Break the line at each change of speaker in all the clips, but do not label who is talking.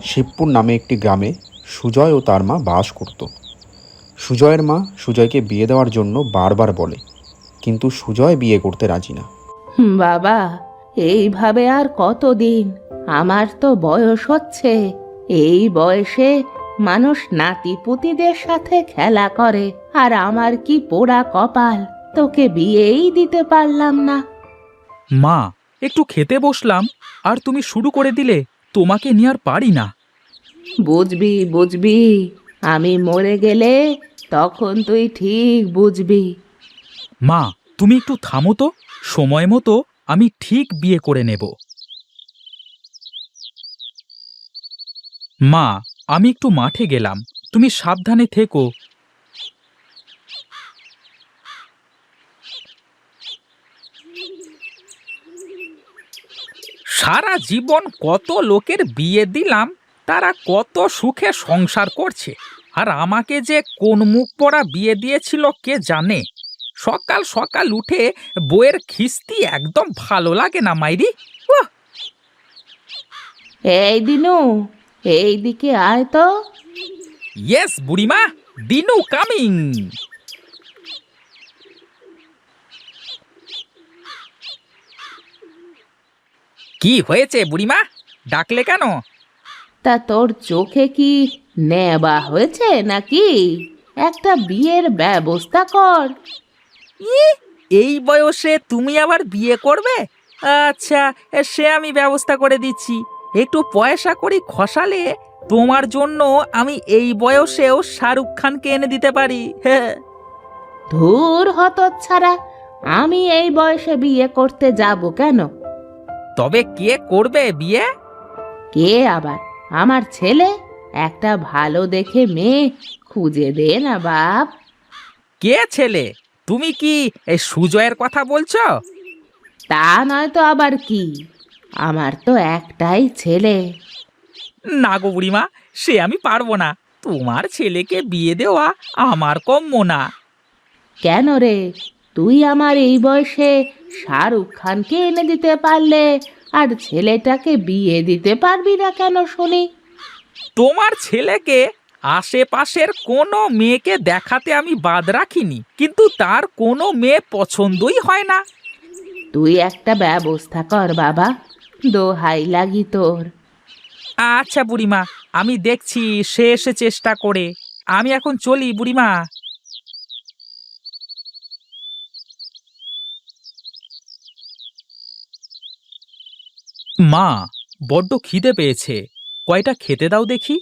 শিবপুর নামে একটি গ্রামে সুজয় ও তার মা বাস করত। সুজয়ের মা সুজয়কে বিয়ে দেওয়ার জন্য বারবার বলে, কিন্তু সুজয় বিয়ে করতে রাজি না।
বাবা, এইভাবে আর কতদিন? আমার তো বয়স হচ্ছে। এই বয়সে মানুষ নাতিপুতিদের সাথে খেলা করে, আর আমার কি পোড়া কপাল, তোকে বিয়েই দিতে পারলাম না।
মা, একটু খেতে বসলাম আর তুমি শুরু করে দিলে। তোমাকে নিয়ে আর পারি না।
বুঝবি বুঝবি, আমি মরে গেলে তখন তুই ঠিক বুঝবি।
মা, তুমি একটু থামো তো। সময় মতো আমি ঠিক বিয়ে করে নেব। মা, আমি একটু মাঠে গেলাম, তুমি সাবধানে থেকো। সারা জীবন কত লোকের বিয়ে দিলাম, তারা কত সুখে সংসার করছে, আর আমাকে যে কোন মুখ পড়া বিয়ে দিয়েছিল কে জানে। সকাল সকাল উঠে বইয়ের খিস্তি একদম ভালো লাগে না মাইরি। উহ!
এই দিনু, এইদিকে আয় তো।
ইয়েস বুড়িমা, দিনু কামিং। কি হয়েছে বুড়িমা, ডাকলে কেন?
তা তোর চোখে কি নেবা হয়েছে নাকি? একটা বিয়ের ব্যবস্থা কর।
ই, এই বয়সে তুমি আবার বিয়ে করবে? আচ্ছা, সে আমি ব্যবস্থা করে দিচ্ছি। একটু পয়সা করি খসালে তোমার জন্য আমি এই বয়সেও শাহরুখ খানকে এনে দিতে পারি। হ্যাঁ।
ধুর হতচ্ছাড়া, আমি এই বয়সে বিয়ে করতে যাব কেন?
তবে কে করবে বিয়ে?
কে আবার? আমার ছেলে। একটা ভালো দেখে মেয়ে খুঁজে দে না বাপ।
কে ছেলে? তুমি কি এই সুজয়ের কথা বলছো?
তা নয় তো আবার কি, আমার তো একটাই ছেলে।
না গো বুড়িমা, সে আমি পারবো না। তোমার ছেলেকে বিয়ে দেওয়া আমার কম্য না।
কেন রে? তুই আমার এই বয়সে শাহরুখ খানকে এনে দিতে পারলে, আর ছেলেটাকে বিয়ে দিতে পারবি না কেন শুনি?
তোমার ছেলেকে আশেপাশের কোনো মেয়েকে দেখাতে আমি বাদ রাখিনি, কিন্তু তার কোনো মেয়ে পছন্দই হয় না।
তুই একটা ব্যবস্থা কর বাবা, দোহাই লাগি তোর।
আচ্ছা বুড়িমা, আমি দেখছি শেষে চেষ্টা করে। আমি এখন চলি বুড়িমা। মা, বড্ড খিদে পেয়েছে, কয়টা খেতে দাও দেখি।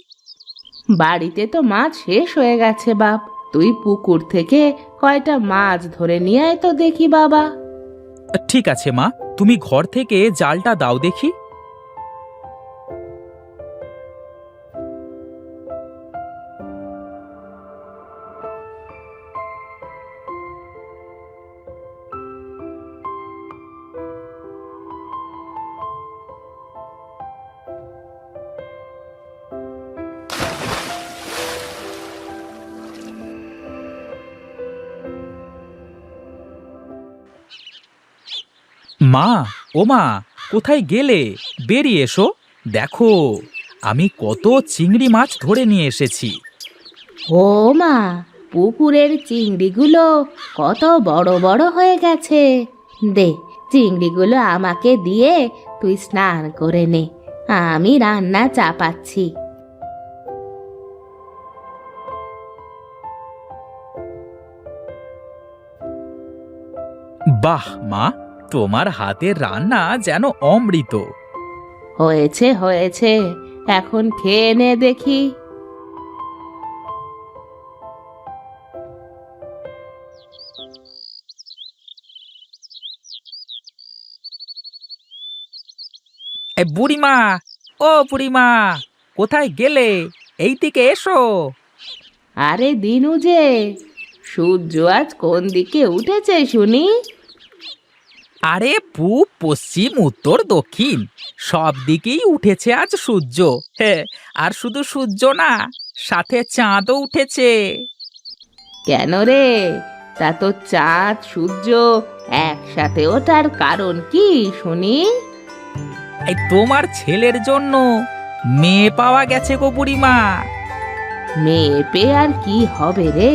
বাড়িতে তো মাছ শেষ হয়ে গেছে বাপ। তুই পুকুর থেকে কয়টা মাছ ধরে নিয়ে আয় তো দেখি বাবা।
ঠিক আছে মা, তুমি ঘর থেকে জালটা দাও দেখি। মা, ও মা, কোথায় গেলে? বেরিয়ে এসো। দেখো, আমি কত চিংড়ি মাছ ধরে নিয়ে এসেছি।
ও মা, পুকুরের চিংড়িগুলো কত বড় বড় হয়ে গেছে। দে, চিংড়িগুলো আমাকে দিয়ে তুই স্নান করে নে, আমি রান্না চাপাচ্ছি।
বাহ মা, তোমার হাতের রান্না যেন অমৃত।
হয়েছে হয়েছে, এখন খেয়ে নে দেখি।
বুড়িমা, ও বুড়িমা, কোথায় গেলে? এই দিকে এসো।
আরে দিনু যে, সূর্য আজ কোন দিকে উঠেছে শুনি?
আরে পূব পশ্চিম উত্তর দক্ষিণ সব দিকেই উঠেছে আজ সূর্য। হ্যাঁ, আর শুধু সূর্য না, সাথে চাঁদও উঠেছে।
কেন রে? তা তো চাঁদ সূর্য একসাথে ওঠার কারণ কি শুনি?
এই তোমার ছেলের জন্য মেয়ে পাওয়া গেছে গো বুড়িমা।
মেয়ে পেয়ে আর কি হবে রে?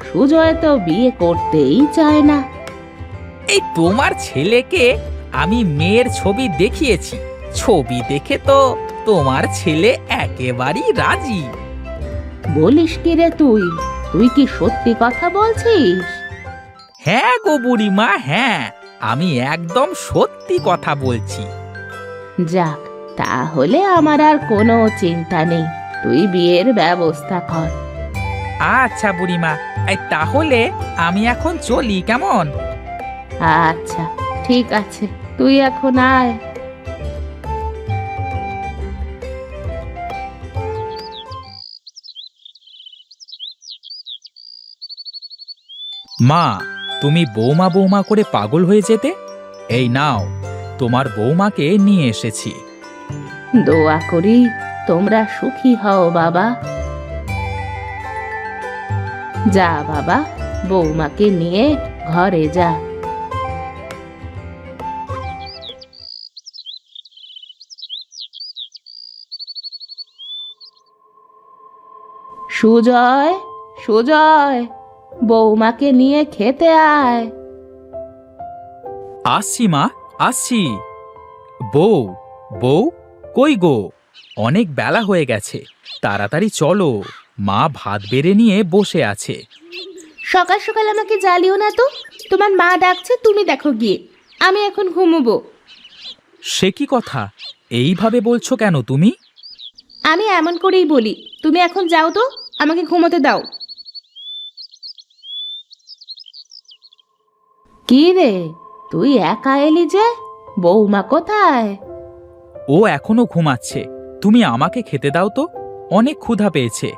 সুজয় তো বিয়ে করতেই চায় না।
এই তোমার ছেলেকে আমি মেয়ের ছবি দেখিয়েছি, ছবি দেখে তো তোমার ছেলে একেবারেই রাজি।
বলিস কি রে তুই? তুই কি সত্যি কথা বলছিস?
হ্যাঁ গো বুড়িমা, হ্যাঁ, আমি একদম সত্যি কথা বলছি।
যাক, তাহলে আমার আর কোনো চিন্তা নেই। তুই বিয়ের ব্যবস্থা কর।
আচ্ছা বুড়িমা, এই তাহলে আমি এখন চলি, কেমন?
আচ্ছা, ঠিক আছে, তুই এখন আয়।
মা, তুমি বৌমা বৌমা করে পাগল হয়ে যেতে। এই নাও, তোমার বৌমাকে নিয়ে এসেছি।
দোয়া করি তোমরা সুখী হও বাবা। যা বাবা, বৌমাকে নিয়ে ঘরে যা। সুজয়, সুজয়, বৌমাকে নিয়ে খেতে আয়।
আসছি মা, আসছি। বউ, বউ, কই গো? অনেক বেলা হয়ে গেছে, তাড়াতাড়ি চলো। মা ভাত বেড়ে নিয়ে বসে আছে।
সকাল সকাল আমাকে জ্বালিও না তো। তোমার মা ডাকছে, তুমি দেখো গিয়ে। আমি এখন ঘুমোবো।
সে কি কথা? এইভাবে বলছো কেন তুমি?
আমি এমন করেই বলি। তুমি এখন যাও তো, আমাকে ঘুমোতে দাও। কি রে, তুই একা এলি যে? বৌমা কোথায়?
ও এখনো ঘুমাচ্ছে, তুমি আমাকে খেতে দাও তো, অনেক ক্ষুধা পেয়েছে।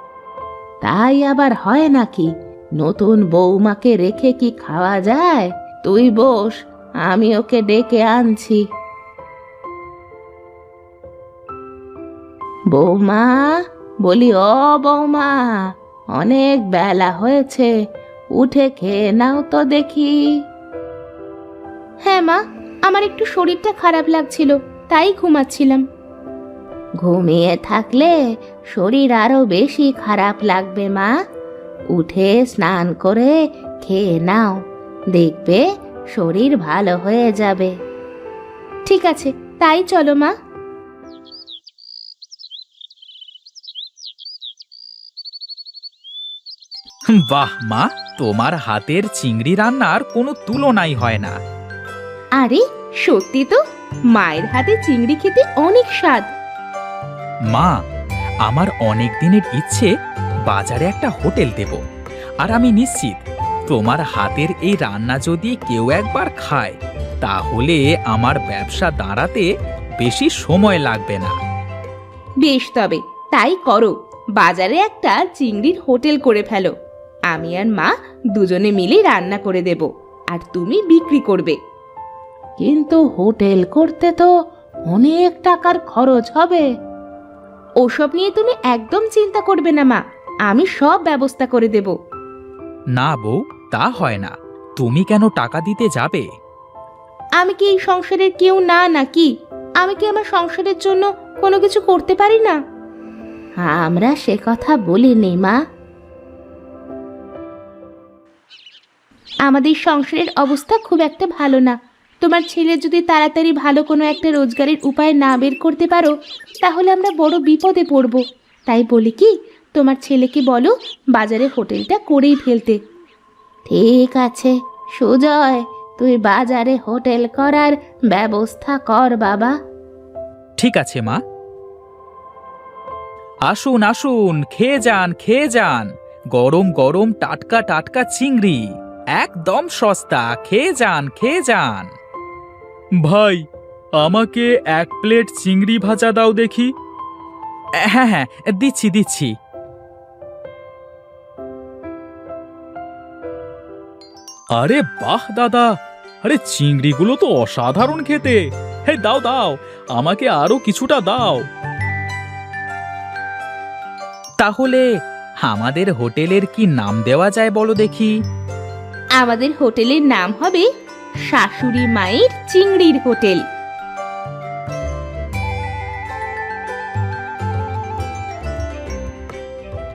তাই আবার হয় নাকি? নতুন বৌমাকে রেখে কি খাওয়া যায়? তুই বস, আমি ওকে ডেকে আনছি। বৌমা, বলি ও বৌমা, অনেক বেলা হয়েছে, উঠে খেয়ে নাও তো দেখি। হ্যাঁ মা, আমার একটু শরীরটা খারাপ লাগছিল, তাই ঘুমাচ্ছিলাম। ঘুমিয়ে থাকলে শরীর আরো বেশি খারাপ লাগবে মা। উঠে স্নান করে খেয়ে নাও, দেখবে শরীর ভালো হয়ে যাবে। ঠিক আছে, তাই চলো মা।
বাহ মা, তোমার হাতের চিংড়ি রান্নার কোনো তুলনাই হয় না।
আরে সত্যি তো, মায়ের হাতে চিংড়ি খেতে অনেক স্বাদ।
মা, আমার অনেক দিনের ইচ্ছে বাজারে একটা হোটেল দেব। আর আমি নিশ্চিত তোমার হাতের এই রান্না যদি কেউ একবার খায়, তাহলে আমার ব্যবসা দাঁড়াতে বেশি সময় লাগবে না।
বেশ, তবে তাই করো। বাজারে একটা চিংড়ির হোটেল করে ফেলো। আমি আর মা দুজনে মিলে রান্না করে দেব, আর তুমি বিক্রি করবে। কিন্তু হোটেল করতে তো অনেক টাকার খরচ হবে। ওসব নিয়ে তুমি একদম চিন্তা করবে না মা, আমি সব ব্যবস্থা করে দেব।
না বউ, তা হয় না। তুমি কেন টাকা দিতে যাবে?
আমি কি এই সংসারের কেউ না নাকি? আমি কি আমার সংসারের জন্য কোনো কিছু করতে পারি না? আমরা সে কথা বলিনি মা। আমাদের সংসারের অবস্থা খুব একটা ভালো না। তোমার ছেলে যদি তাড়াতাড়ি ভালো কোনো একটা রোজগারের উপায় না বের করতে পারো, তাহলে আমরা বড় বিপদে পড়ব। তাই বলি কি, তোমার ছেলেকে বলো বাজারে হোটেলটা করেই ফেলতে। ঠিক আছে সুজয়, তুই বাজারে হোটেল করার ব্যবস্থা কর বাবা।
ঠিক আছে মা। আসুন আসুন, খেয়ে যান, খেয়ে যান। গরম গরম টাটকা টাটকা চিংড়ি, একদম সস্তা। খেয়ে যান, খেয়ে যান। ভাই, আমাকে 1 প্লেট চিংড়ি ভাজা দাও দেখি। হ্যাঁ হ্যাঁ, দিচ্ছি দিচ্ছি। আরে বাহ দাদা, আরে চিংড়িগুলো তো অসাধারণ খেতে। হে দাও দাও, আমাকে আরো কিছুটা দাও। তাহলে আমাদের হোটেলের কি নাম দেওয়া যায় বলো দেখি?
আমাদের হোটেলের নাম হবে শাশুড়ি মায়ের চিংড়ির হোটেল।